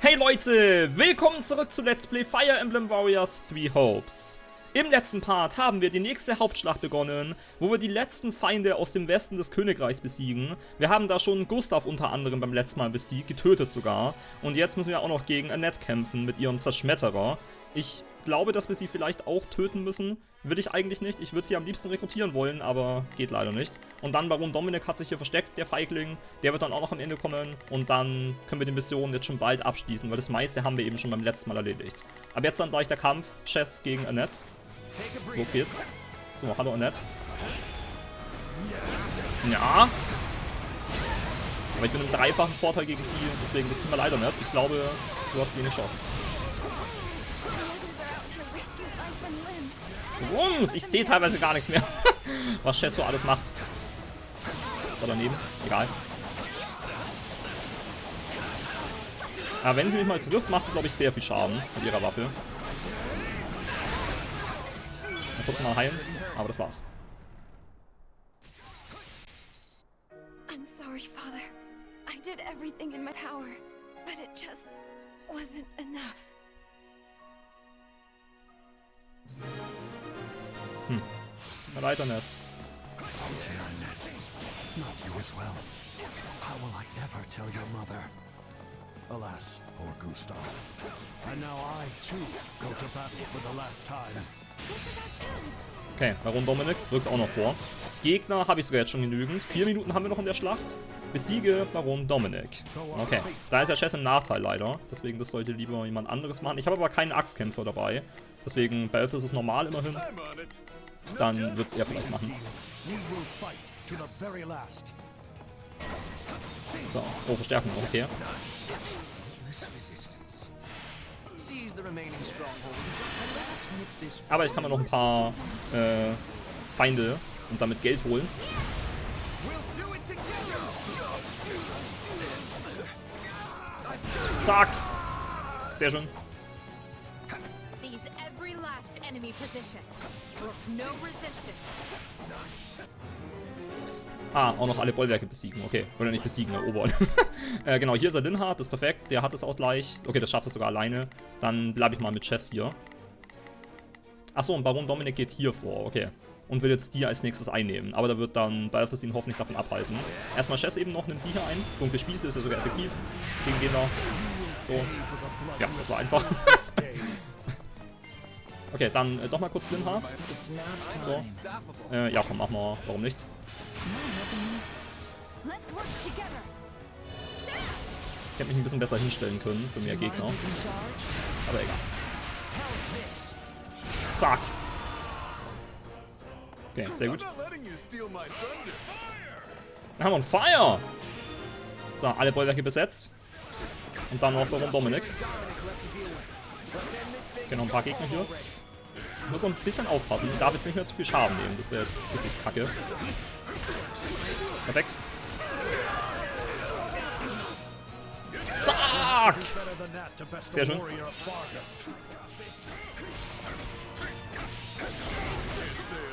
Hey Leute, willkommen zurück zu Let's Play Fire Emblem Warriors 3 Hopes. Im letzten Part haben wir die nächste Hauptschlacht begonnen, wo wir die letzten Feinde aus dem Westen des Königreichs besiegen. Wir haben da schon Gustav unter anderem beim letzten Mal besiegt, getötet sogar. Und jetzt müssen wir auch noch gegen Annette kämpfen mit ihrem Zerschmetterer. Ich glaube, dass wir sie vielleicht auch töten müssen. Will ich eigentlich nicht. Ich würde sie am liebsten rekrutieren wollen, aber geht leider nicht. Und dann Baron Dominic hat sich hier versteckt, der Feigling. Der wird dann auch noch am Ende kommen. Und dann können wir die Mission jetzt schon bald abschließen, weil das meiste haben wir eben schon beim letzten Mal erledigt. Aber jetzt dann gleich der Kampf. Shez gegen Annette. Los geht's. So, hallo Annette. Ja. Aber ich bin im dreifachen Vorteil gegen sie, deswegen das tut mir leider nicht. Ich glaube, du hast wenig Chancen. Rums, ich sehe teilweise gar nichts mehr, was Shez so alles macht. Das war daneben, egal. Aber wenn sie mich mal trifft, macht sie, glaube ich, sehr viel Schaden mit ihrer Waffe. Mal kurz mal heilen, aber das war's. I'm sorry, Father. I did everything in my power, but it just wasn't enough. Na weiter nicht. Oh dear Annette, not you as well. How will I ever tell your mother? Alas, poor Gustav. And now I, too, go to battle for the last time. Okay, Baron Dominic rückt auch noch vor. Gegner habe ich sogar jetzt schon genügend. 4 Minuten haben wir noch in der Schlacht. Besiege Baron Dominic. Okay, da ist ja Shez im Nachteil leider. Deswegen, das sollte lieber jemand anderes machen. Ich habe aber keinen Axtkämpfer dabei. Deswegen, bei Elf ist es normal immerhin. Dann wird es er vielleicht machen. So, oh, Verstärkung, okay. Aber ich kann mir noch ein paar Feinde und damit Geld holen. Zack! Sehr schön. Ah, auch noch alle Bollwerke besiegen. Okay, oder nicht besiegen, erobern. Genau, hier ist der Linhard, das ist perfekt. Der hat es auch gleich. Okay, das schafft es sogar alleine. Dann bleibe ich mal mit Shez hier. Achso, und Baron Dominic geht hier vor, okay. Und will jetzt die als nächstes einnehmen. Aber da wird dann Balthus ihn hoffentlich davon abhalten. Erstmal Shez eben noch, nimmt die hier ein. Dunkle Spieße ist ja sogar effektiv. Gegen den da. So. Ja, das war einfach. Okay, dann doch mal kurz Linhard. So. Ja, komm, mach mal. Warum nicht? Ich hätte mich ein bisschen besser hinstellen können für mehr Gegner. Aber egal. Zack. Okay, sehr gut. Haben wir einen Fire! So, alle Bollwerke besetzt. Und dann noch Baron Dominic. Okay, noch ein paar Gegner hier. Ich muss noch ein bisschen aufpassen. Ich darf jetzt nicht mehr zu viel Schaden nehmen. Das wäre jetzt wirklich kacke. Perfekt. Zack! Sehr schön.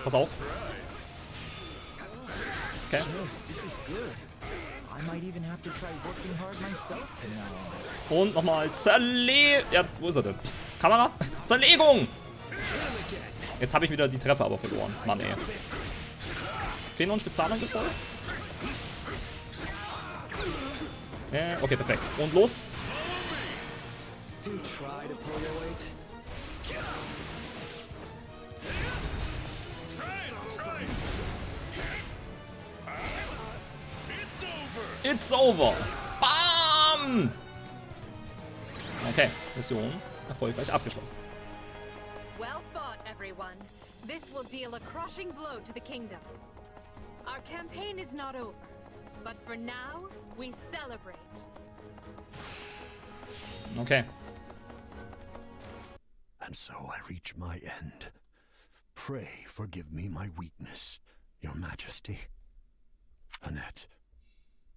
Pass auf. Okay. Und nochmal Ja, wo ist er denn? Kamera? Zerlegung! Jetzt habe ich wieder die Treffer aber verloren. Mann, ey. Okay, noch ein Spezialangriff voll. Okay, perfekt. Und los. It's over. Bam! Okay, Mission erfolgreich abgeschlossen. Well fought, everyone. This will deal a crushing blow to the kingdom. Our campaign is not over, but for now, we celebrate. Okay. And so I reach my end. Pray forgive me my weakness, your majesty. Annette,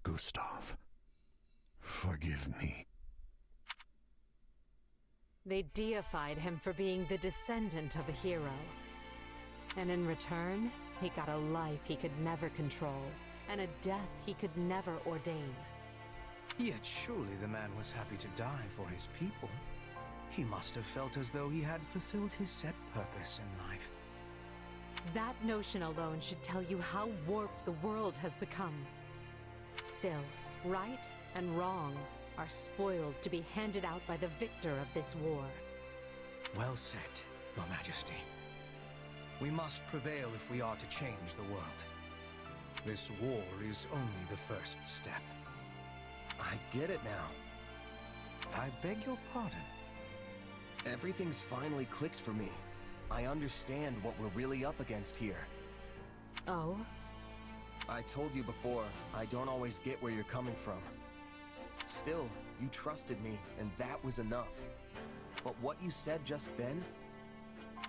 Gustav, forgive me. They deified him for being the descendant of a hero. And in return, he got a life he could never control, and a death he could never ordain. Yet surely the man was happy to die for his people. He must have felt as though he had fulfilled his set purpose in life. That notion alone should tell you how warped the world has become. Still, right and wrong are spoils to be handed out by the victor of this war. Well said, Your Majesty. We must prevail if we are to change the world. This war is only the first step. I get it now. I beg your pardon. Everything's finally clicked for me. I understand what we're really up against here. Oh? I told you before, I don't always get where you're coming from. Still, you trusted me, and that was enough. But what you said just then,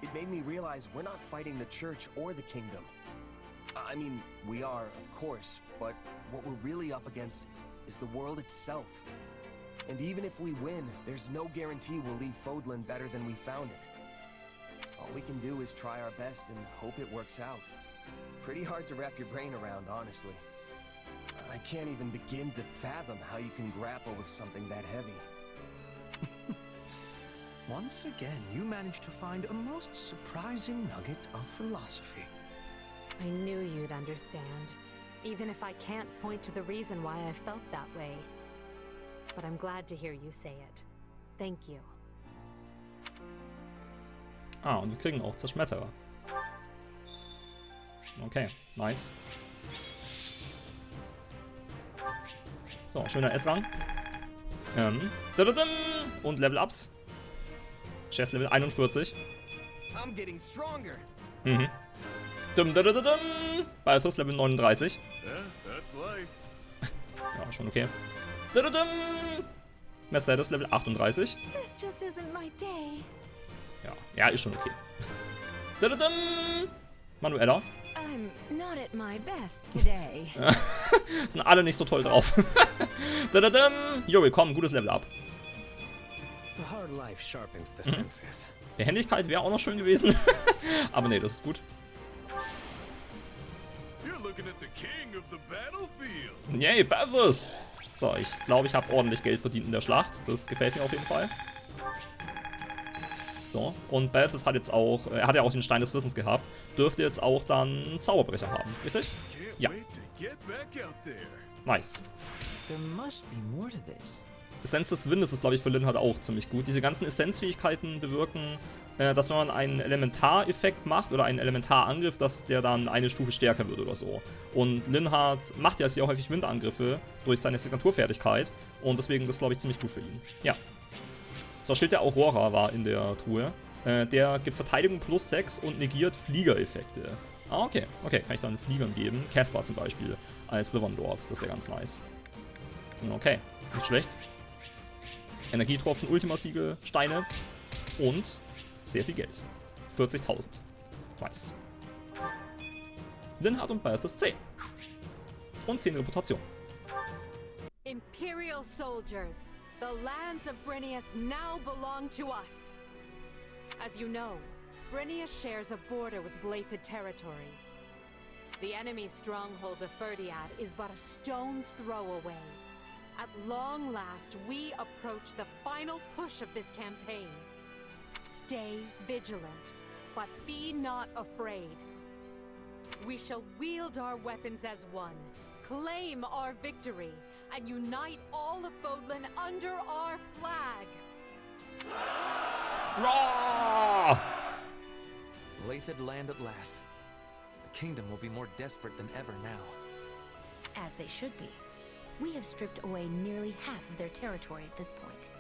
it made me realize we're not fighting the church or the kingdom. I mean, we are, of course, but what we're really up against is the world itself. And even if we win, there's no guarantee we'll leave Fodlan better than we found it. All we can do is try our best and hope it works out. Pretty hard to wrap your brain around, honestly. I can't even begin to fathom how you can grapple with something that heavy. Once again, you managed to find a most surprising nugget of philosophy. I knew you'd understand, even if I can't point to the reason why I felt that way. But I'm glad to hear you say it. Thank you. Ah, und wir kriegen auch Zerschmetterer. Okay, nice. So, schöner S-Rang. Und Level-Ups. Shez Level 41. I'm getting stronger. Mhm. Balthus Level 39. That's life. Ja, schon okay. Mercedes Level 38. This just isn't my day. Ja, ist schon okay. Manuela. I'm not at my best today. Sind alle nicht so toll drauf. Jo, willkommen, gutes Level up. The hard life sharpens the senses. Behendigkeit wäre auch noch schön gewesen. Aber nee, das ist gut. You're looking at the king of the battlefield. Yay, Balthus! So, ich glaube, ich habe ordentlich Geld verdient in der Schlacht. Das gefällt mir auf jeden Fall. So, und Balthus hat jetzt auch, er hat ja auch den Stein des Wissens gehabt, dürfte jetzt auch dann einen Zauberbrecher haben, richtig? Ja. Nice. There must be more to this. Essenz des Windes ist, glaube ich, für Linhardt auch ziemlich gut. Diese ganzen Essenzfähigkeiten bewirken, dass wenn man einen Elementareffekt macht oder einen Elementarangriff, dass der dann eine Stufe stärker wird oder so. Und Linhardt macht ja sehr häufig Windangriffe durch seine Signaturfertigkeit und deswegen ist das, glaube ich, ziemlich gut für ihn. Ja. So, Schild der Aurora war in der Truhe. Der gibt Verteidigung plus 6 und negiert Fliegereffekte. Ah, okay. Okay, kann ich dann Fliegern geben. Caspar zum Beispiel als Riven dort. Das wäre ganz nice. Okay, nicht schlecht. Energietropfen, Ultimasiegel, Steine und sehr viel Geld. 40.000. Nice. Linhardt und Balthus 10. Und 10 Reputation. Imperial soldiers, the lands of Brynnius now belong to us. As you know, Brynnius shares a border with Blapid territory. The enemy's stronghold of Ferdiad is but a stone's throw away. At long last, we approach the final push of this campaign. Stay vigilant, but be not afraid. We shall wield our weapons as one, claim our victory, and unite all of Fodlan under our flag. Roar! Blapid land at last. The kingdom will be more desperate than ever now. As they should be. We have stripped away nearly half of their territory at this point.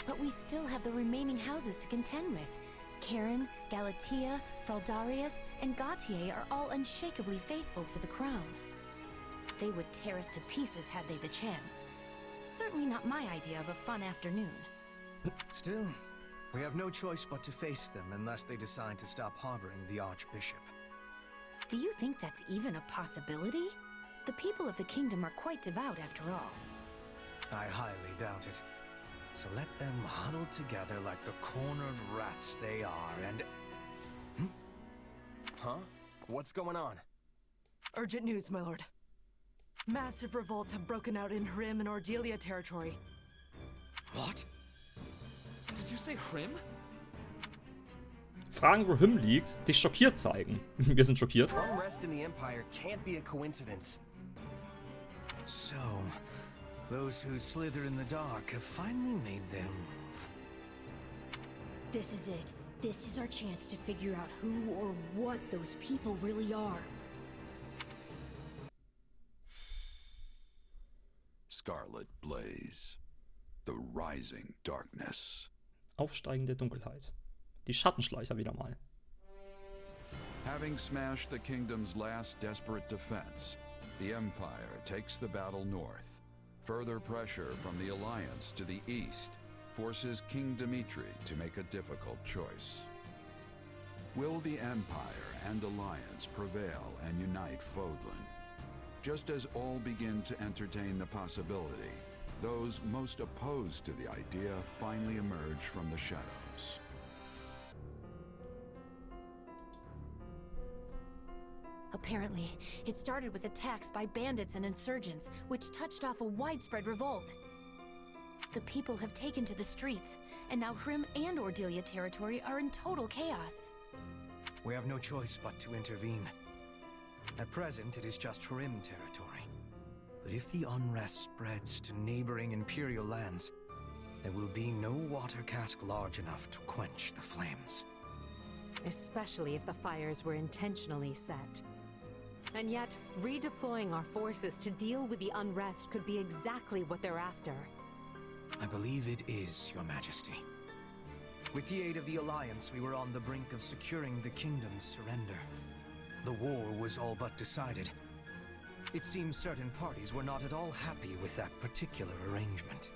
But we still have the remaining houses to contend with. Karen, Galatea, Fraldarius, and Gautier are all unshakably faithful to the crown. They would tear us to pieces had they the chance. Certainly not my idea of a fun afternoon. Still, we have no choice but to face them unless they decide to stop harboring the Archbishop. Do you think that's even a possibility? The people of the kingdom are quite devout after all. I highly doubt it. So let them huddle together like the cornered rats they are and... Huh? What's going on? Urgent news, my lord. Massive revolts have broken out in Hrim and Ordelia territory. What? Did you say Hrim? Fragen, wo Hrim liegt, dich schockiert zeigen. Wir sind schockiert. Unrest in the Empire can't be a coincidence. So, those who slither in the dark have finally made their move. This is it. This is our chance to figure out who or what those people really are. Scarlet blaze. The rising darkness. Aufsteigende Dunkelheit. Die Schattenschleicher wieder mal. Having smashed the kingdom's last desperate defense, the Empire takes the battle north. Further pressure from the Alliance to the east forces King Dimitri to make a difficult choice. Will the Empire and Alliance prevail and unite Fodlan? Just as all begin to entertain the possibility, those most opposed to the idea finally emerge from the shadows. Apparently, it started with attacks by bandits and insurgents, which touched off a widespread revolt. The people have taken to the streets, and now Hrim and Ordelia territory are in total chaos. We have no choice but to intervene. At present, it is just Hrim territory. But if the unrest spreads to neighboring Imperial lands, there will be no water cask large enough to quench the flames. Especially if the fires were intentionally set. And yet, redeploying our forces to deal with the unrest could be exactly what they're after. I believe it is, Your Majesty. With the aid of the Alliance, we were on the brink of securing the kingdom's surrender. The war was all but decided. It seems certain parties were not at all happy with that particular arrangement.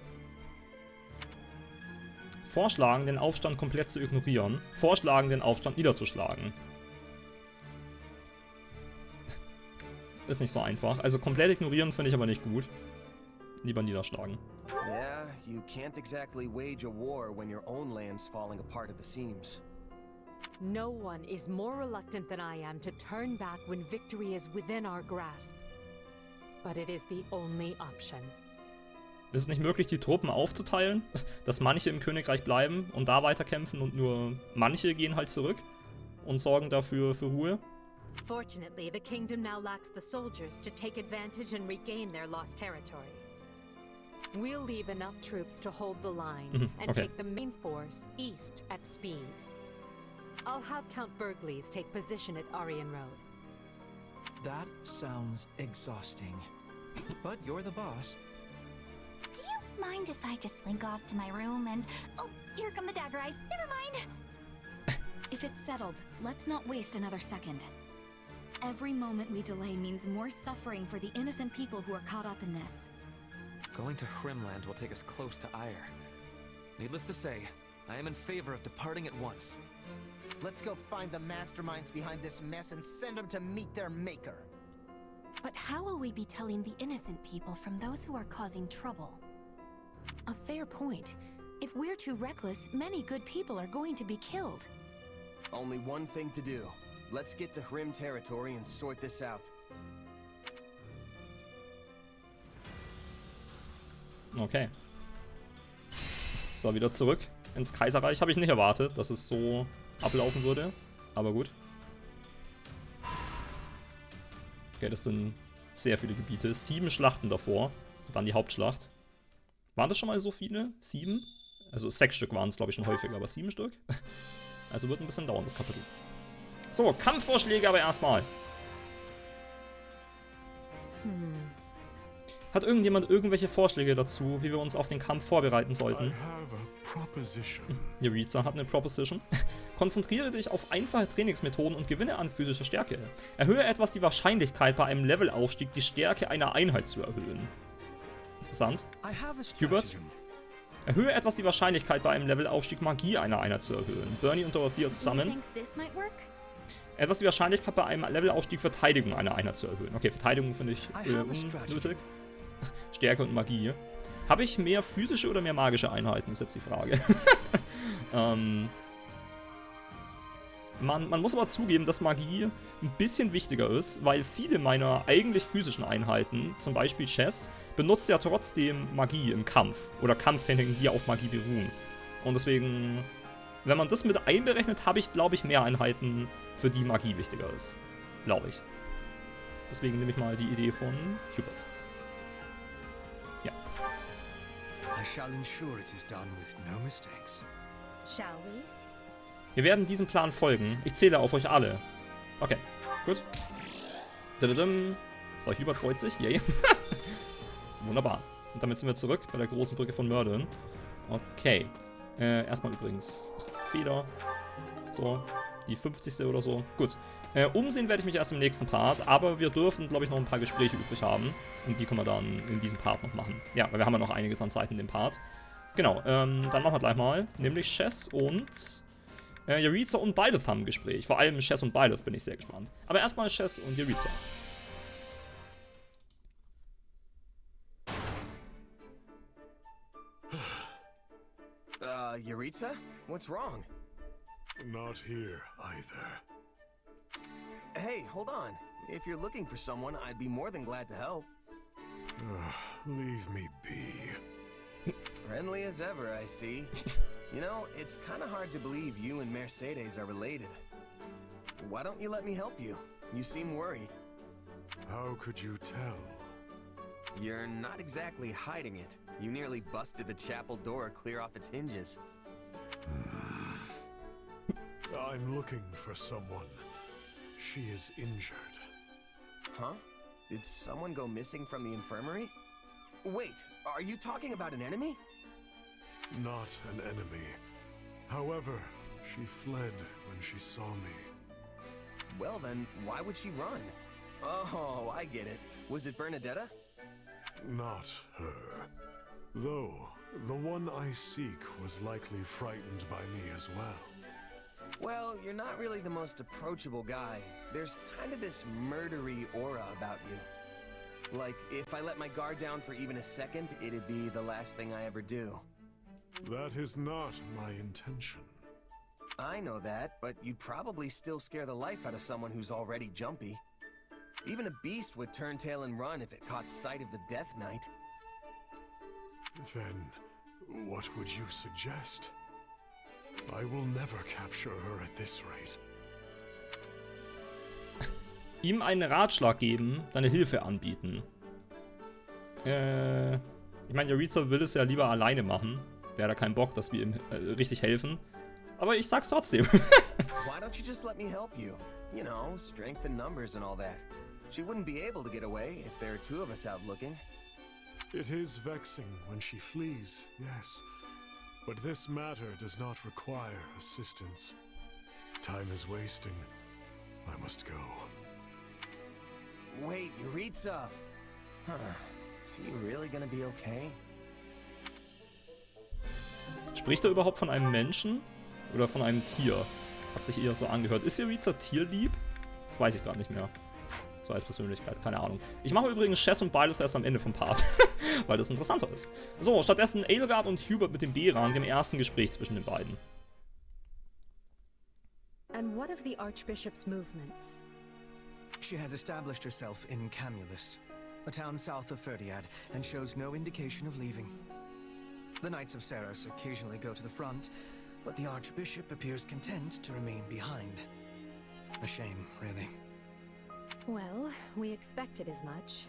Vorschlagen, den Aufstand komplett zu ignorieren. Vorschlagen, den Aufstand niederzuschlagen. Ist nicht so einfach. Also komplett ignorieren finde ich aber nicht gut. Lieber niederschlagen. Yeah, you can't exactly wage a war when your own land's falling apart at the seams. No one is more reluctant than I am to turn back when victory is within our grasp. But it is the only option. Ist es nicht möglich, die Truppen aufzuteilen? Dass manche im Königreich bleiben und da weiterkämpfen und nur manche gehen halt zurück und sorgen dafür für Ruhe? Fortunately, the kingdom now lacks the soldiers to take advantage and regain their lost territory. We'll leave enough troops to hold the line and take the main force east at speed. I'll have Count Bergles take position at Aryan Road. That sounds exhausting. But you're the boss. Do you mind if I just slink off to my room and... Oh, here come the dagger eyes. Never mind. If it's settled, let's not waste another second. Every moment we delay means more suffering for the innocent people who are caught up in this. Going to Hrimland will take us close to Ire. Needless to say, I am in favor of departing at once. Let's go find the masterminds behind this mess and send them to meet their maker. But how will we be telling the innocent people from those who are causing trouble? A fair point. If we're too reckless, many good people are going to be killed. Only one thing to do. Let's get to Hrim territory and sort this out. Okay. So, wieder zurück ins Kaiserreich. Habe ich nicht erwartet, dass es so ablaufen würde. Aber gut. Okay, das sind sehr viele Gebiete. 7 Schlachten davor. Und dann die Hauptschlacht. Waren das schon mal so viele? 7? Also 6 Stück waren es, glaube ich, schon häufiger. Aber 7 Stück? Also wird ein bisschen dauern, das Kapitel. So, Kampfvorschläge aber erstmal. Hat irgendjemand irgendwelche Vorschläge dazu, wie wir uns auf den Kampf vorbereiten sollten? Jeritza hat eine Proposition. Konzentriere dich auf einfache Trainingsmethoden und gewinne an physischer Stärke. Erhöhe etwas die Wahrscheinlichkeit, bei einem Levelaufstieg die Stärke einer Einheit zu erhöhen. Interessant. Hubert? Erhöhe etwas die Wahrscheinlichkeit, bei einem Levelaufstieg Magie einer Einheit zu erhöhen. Bernie und Dorothea zusammen. Etwas die Wahrscheinlichkeit, bei einem Levelaufstieg Verteidigung einer Einheit zu erhöhen. Okay, Verteidigung finde ich unnötig. Stärke und Magie. Habe ich mehr physische oder mehr magische Einheiten, ist jetzt die Frage. Man muss aber zugeben, dass Magie ein bisschen wichtiger ist, weil viele meiner eigentlich physischen Einheiten, zum Beispiel Shez, benutzt ja trotzdem Magie im Kampf. Oder Kampftechniken, die auf Magie beruhen. Und deswegen, wenn man das mit einberechnet, habe ich, glaube ich, mehr Einheiten, für die Magie wichtiger ist. Glaube ich. Deswegen nehme ich mal die Idee von Hubert. Ja. I shall ensure it is done with no mistakes. Shall we? Wir werden diesem Plan folgen. Ich zähle auf euch alle. Okay, gut. So, Hubert freut sich. Yay. Wunderbar. Und damit sind wir zurück bei der großen Brücke von Mördeln. Okay. Erstmal übrigens Feder. So, die 50. oder so. Gut. Umsehen werde ich mich erst im nächsten Part, aber wir dürfen, glaube ich, noch ein paar Gespräche übrig haben. Und die können wir dann in diesem Part noch machen. Ja, weil wir haben ja noch einiges an Zeit in dem Part. Genau, dann machen wir gleich mal. Nämlich Shez und Jeritza und Byleth haben ein Gespräch. Vor allem Shez und Byleth bin ich sehr gespannt. Aber erstmal Shez und Jeritza. Jeritza? What's wrong? Not here, either. Hey, hold on. If you're looking for someone, I'd be more than glad to help. Leave me be. Friendly as ever, I see. You know, it's kind of hard to believe you and Mercedes are related. Why don't you let me help you? You seem worried. How could you tell? You're not exactly hiding it. You nearly busted the chapel door clear off its hinges. I'm looking for someone. She is injured. Huh? Did someone go missing from the infirmary? Wait, are you talking about an enemy? Not an enemy. However, she fled when she saw me. Well then, why would she run? Oh, I get it. Was it Bernadetta? Not her. Though, the one I seek was likely frightened by me as well. Well, you're not really the most approachable guy. There's kind of this murdery aura about you. Like, if I let my guard down for even a second, it'd be the last thing I ever do. That is not my intention. I know that, but you'd probably still scare the life out of someone who's already jumpy. Even a beast would turn tail and run if it caught sight of the Death Knight. Then, what would you suggest? I will never capture her at this rate. Ihm einen Ratschlag geben, deine Hilfe anbieten. Ich meine, Jeritza will es ja lieber alleine machen. Der hat da keinen Bock, dass wir ihm richtig helfen. Aber ich sag's trotzdem. Why don't you just let me help you? You know, strength in numbers and all that. She wouldn't be able to get away if there are two of us out looking. It is vexing when she flees, yes. But this matter does not require assistance. Time is wasting. I must go. Wait, Jeritza! Huh. Is he really gonna be okay? Spricht er überhaupt von einem Menschen? Oder von einem Tier? Hat sich eher so angehört. Ist Jeritza tierlieb? Das weiß ich gerade nicht mehr. So als Persönlichkeit, keine Ahnung. Ich mache übrigens Shez und Byleth erst am Ende vom Part, weil das interessanter ist. So, stattdessen Edelgard und Hubert mit dem B-Rang, dem ersten Gespräch zwischen den beiden. And what of the Archbishop's movements? She has established herself in Camulus, a town south of Ferdiad, and shows no indication of leaving. The Knights of Ceres occasionally go to the front, but the Archbishop appears content to remain behind. A shame, really. Well, we expected as much.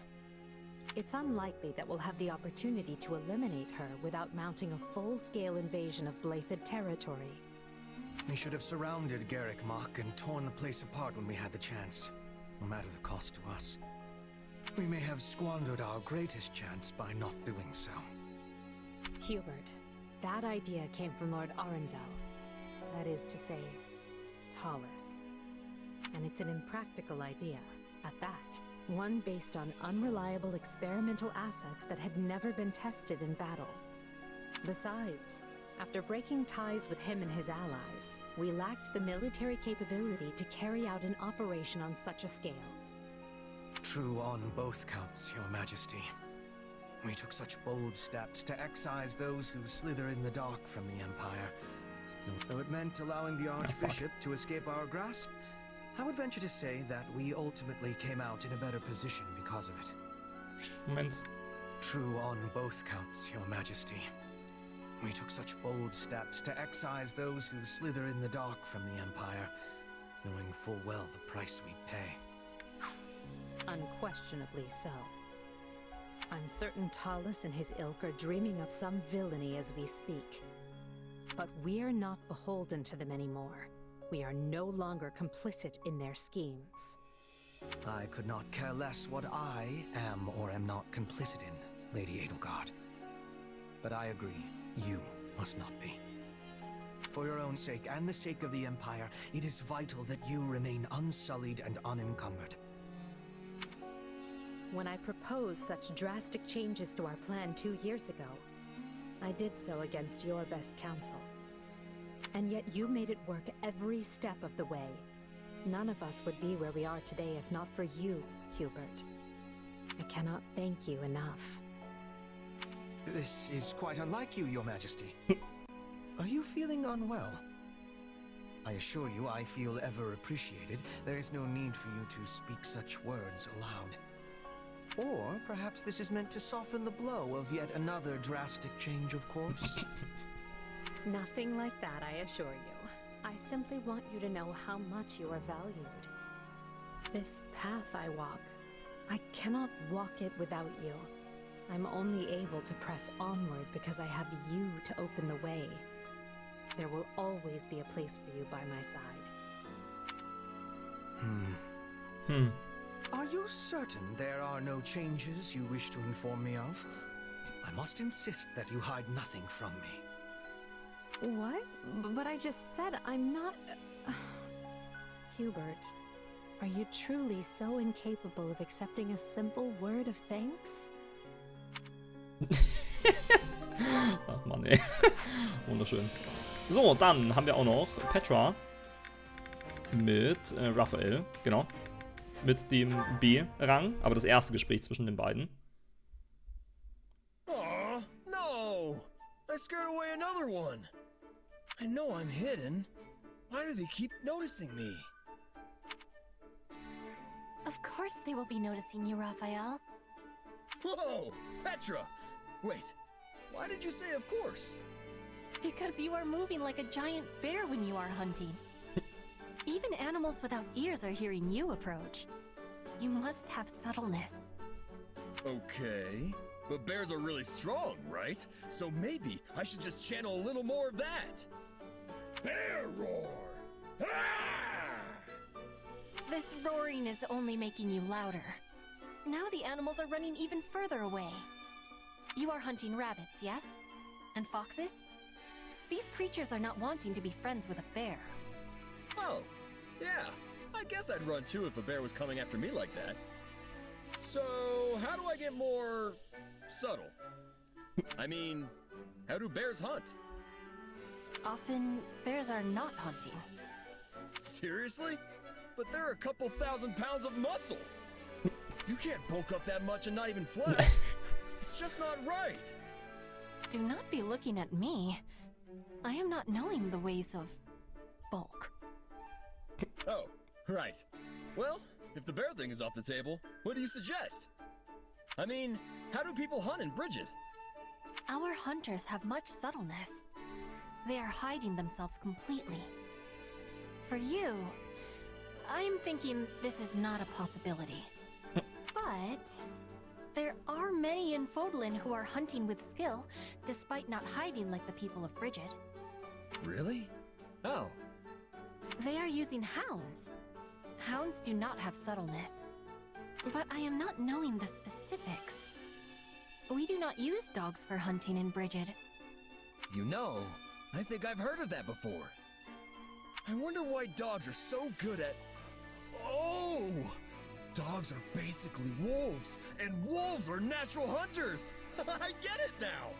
It's unlikely that we'll have the opportunity to eliminate her without mounting a full-scale invasion of Blathed territory. We should have surrounded Garrick Mach and torn the place apart when we had the chance, no matter the cost to us. We may have squandered our greatest chance by not doing so. Hubert, that idea came from Lord Arundel. That is to say, Tallis. And it's an impractical idea, at that. One based on unreliable experimental assets that had never been tested in battle. Besides, after breaking ties with him and his allies, we lacked the military capability to carry out an operation on such a scale. True on both counts, Your Majesty. We took such bold steps to excise those who slither in the dark from the Empire. Though it meant allowing the Archbishop to escape our grasp, I would venture to say that we ultimately came out in a better position because of it. Moment. True on both counts, Your Majesty. We took such bold steps to excise those who slither in the dark from the Empire, knowing full well the price we'd pay. Unquestionably so. I'm certain Talus and his ilk are dreaming up some villainy as we speak. But we're not beholden to them anymore. We are no longer complicit in their schemes. I could not care less what I am or am not complicit in, Lady Edelgard. But I agree, you must not be. For your own sake and the sake of the Empire, it is vital that you remain unsullied and unencumbered. When I proposed such drastic changes to our plan 2 years ago, I did so against your best counsel. And yet you made it work every step of the way. None of us would be where we are today if not for you, Hubert. I cannot thank you enough. This is quite unlike you, Your Majesty. Are you feeling unwell? I assure you I feel ever appreciated. There is no need for you to speak such words aloud. Or perhaps this is meant to soften the blow of yet another drastic change of course? Nothing like that, I assure you. I simply want you to know how much you are valued. This path I walk, I cannot walk it without you. I'm only able to press onward because I have you to open the way. There will always be a place for you by my side. Are you certain there are no changes you wish to inform me of? I must insist that you hide nothing from me. What? But I just said I'm not... Hubert, are you truly so incapable of accepting a simple word of thanks? Ach Mann, ey. Wunderschön. So, dann haben wir auch noch Petra mit Raphael, genau. Mit dem B-Rang, aber das erste Gespräch zwischen den beiden. Aw, no! I scared away another one. I know I'm hidden. Why do they keep noticing me? Of course they will be noticing you, Raphael. Whoa! Petra! Wait, why did you say of course? Because you are moving like a giant bear when you are hunting. Even animals without ears are hearing you approach. You must have subtleness. Okay, but bears are really strong, right? So maybe I should just channel a little more of that. Bear roar! Ah! This roaring is only making you louder. Now the animals are running even further away. You are hunting rabbits, yes? And foxes? These creatures are not wanting to be friends with a bear. Oh, yeah. I guess I'd run too if a bear was coming after me like that. So, how do I get more... subtle? I mean, how do bears hunt? Often, bears are not hunting. Seriously? But they're a couple thousand pounds of muscle! You can't bulk up that much and not even flex! It's just not right! Do not be looking at me. I am not knowing the ways of... bulk. Oh, right. Well, if the bear thing is off the table, what do you suggest? I mean, how do people hunt in Bridget? Our hunters have much subtleness. They are hiding themselves completely. For you, I'm thinking this is not a possibility. But there are many in Fodlan who are hunting with skill, despite not hiding like the people of Bridget. Really? Oh. They are using hounds. Hounds do not have subtleness. But I am not knowing the specifics. We do not use dogs for hunting in Bridget. You know, I think I've heard of that before. I wonder why dogs are so good at... Oh! Dogs are basically wolves, and wolves are natural hunters! I get it now!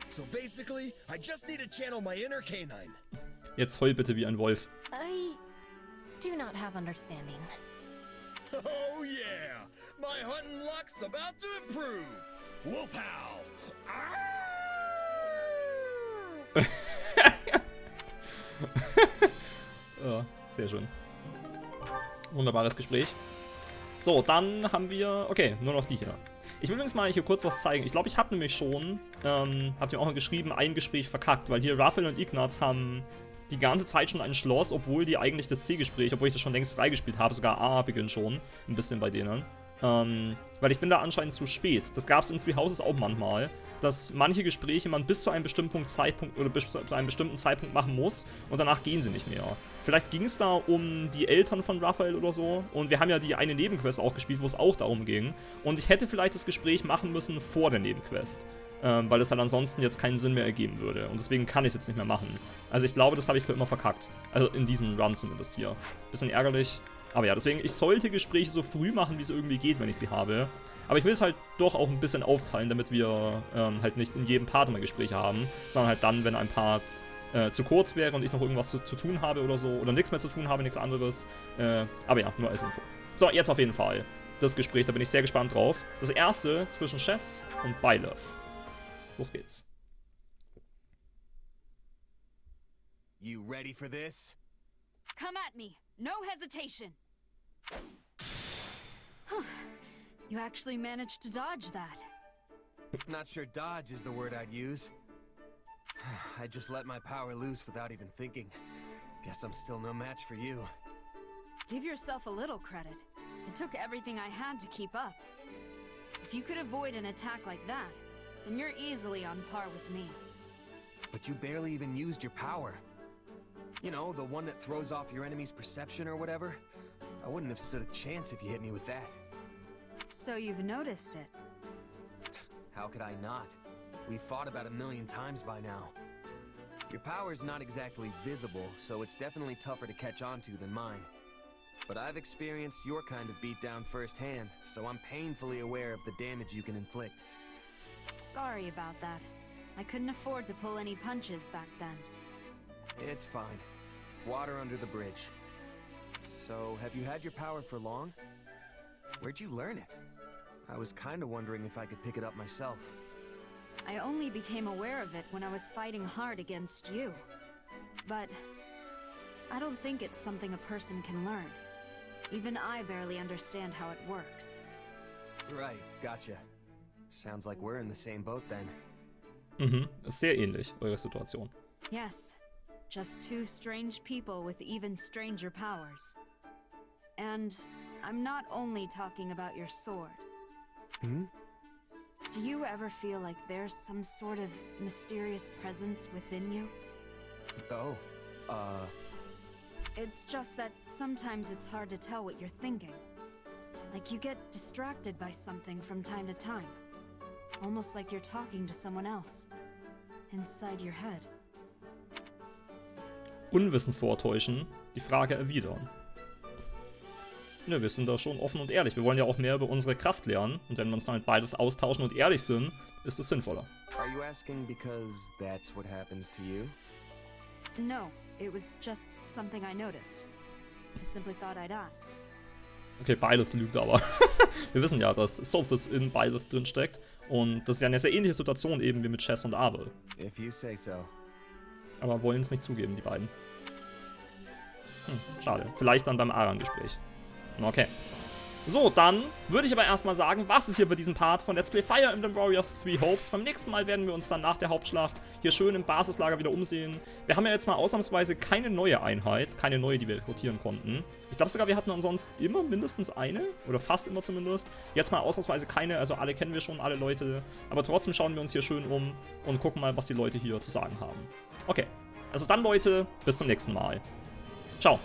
So basically, I just need to channel my inner canine. Jetzt heul bitte wie ein Wolf. I do not have understanding. Oh yeah! My hunting luck's about to improve! Wolf howl! Ja, sehr schön. Wunderbares Gespräch. So, dann haben wir... Okay, nur noch die hier. Ich will übrigens mal hier kurz was zeigen. Ich glaube, ich habe nämlich schon, habt ihr auch mal geschrieben, ein Gespräch verkackt. Weil hier Raphael und Ignaz haben die ganze Zeit schon ein Schloss, obwohl die eigentlich das C-Gespräch, obwohl ich das schon längst freigespielt habe, sogar A beginnt schon, ein bisschen bei denen. Weil ich bin da anscheinend zu spät. Das gab es in Three Houses auch manchmal, dass manche Gespräche man bis zu einem bestimmten Zeitpunkt machen muss und danach gehen sie nicht mehr. Vielleicht ging es da um die Eltern von Raphael oder so und wir haben ja die eine Nebenquest auch gespielt, wo es auch darum ging und ich hätte vielleicht das Gespräch machen müssen vor der Nebenquest, weil es halt ansonsten jetzt keinen Sinn mehr ergeben würde und deswegen kann ich es jetzt nicht mehr machen. Also ich glaube, das habe ich für immer verkackt. Also in diesem Run zumindest hier. Bisschen ärgerlich. Aber ja, deswegen, ich sollte Gespräche so früh machen, wie es irgendwie geht, wenn ich sie habe. Aber ich will es halt doch auch ein bisschen aufteilen, damit wir halt nicht in jedem Part immer Gespräche haben, sondern halt dann, wenn ein Part zu kurz wäre und ich noch irgendwas zu tun habe oder so, oder nichts mehr zu tun habe, nichts anderes. Aber ja, nur als Info. So, jetzt auf jeden Fall das Gespräch, da bin ich sehr gespannt drauf. Das erste zwischen Shez und Byleth. Los geht's. You ready for this? Come at me. No hesitation. You actually managed to dodge that. Not sure dodge is the word I'd use. I just let my power loose without even thinking. Guess I'm still no match for you. Give yourself a little credit. It took everything I had to keep up. If you could avoid an attack like that, then you're easily on par with me. But you barely even used your power. You know, the one that throws off your enemy's perception or whatever? I wouldn't have stood a chance if you hit me with that. So you've noticed it. How could I not? We've fought about 1,000,000 times by now. Your power's not exactly visible, so it's definitely tougher to catch on to than mine. But I've experienced your kind of beatdown firsthand, so I'm painfully aware of the damage you can inflict. Sorry about that. I couldn't afford to pull any punches back then. It's fine. Water under the bridge. So, have you had your power for long? Where'd you learn it? I was kinda wondering if I could pick it up myself. I only became aware of it when I was fighting hard against you. But I don't think it's something a person can learn. Even I barely understand how it works. Right, gotcha. Sounds like we're in the same boat then. Mhm, sehr ähnlich, eure Situation. Yes, just two strange people with even stranger powers. And I'm not only talking about your sword. Hmm? Do you ever feel like there's some sort of mysterious presence within you? Oh, It's just that sometimes it's hard to tell what you're thinking. Like you get distracted by something from time to time. Almost like you're talking to someone else. Inside your head. Unwissen vortäuschen, die Frage erwidern. Ne, wir sind da schon offen und ehrlich. Wir wollen ja auch mehr über unsere Kraft lernen. Und wenn wir uns dann mit beides austauschen und ehrlich sind, ist es sinnvoller. Are you asking because that's what happens to you? No, it was just something I noticed. I simply thought I'd ask. Okay, Byleth lügt aber. Wir wissen ja, dass Sophis in Byleth drin steckt. Und das ist ja eine sehr ähnliche Situation eben wie mit Shez und Abel. If you say so. Aber wollen es nicht zugeben, die beiden. Schade. Vielleicht dann beim Aran-Gespräch. Okay. So, dann würde ich aber erstmal sagen, was ist hier für diesen Part von Let's Play Fire Emblem Warriors 3 Hopes. Beim nächsten Mal werden wir uns dann nach der Hauptschlacht hier schön im Basislager wieder umsehen. Wir haben ja jetzt mal ausnahmsweise keine neue Einheit, keine neue, die wir rekrutieren konnten. Ich glaube sogar, wir hatten ansonsten immer mindestens eine, oder fast immer zumindest. Jetzt mal ausnahmsweise keine, also alle kennen wir schon, alle Leute. Aber trotzdem schauen wir uns hier schön um und gucken mal, was die Leute hier zu sagen haben. Okay, also dann Leute, bis zum nächsten Mal. Ciao.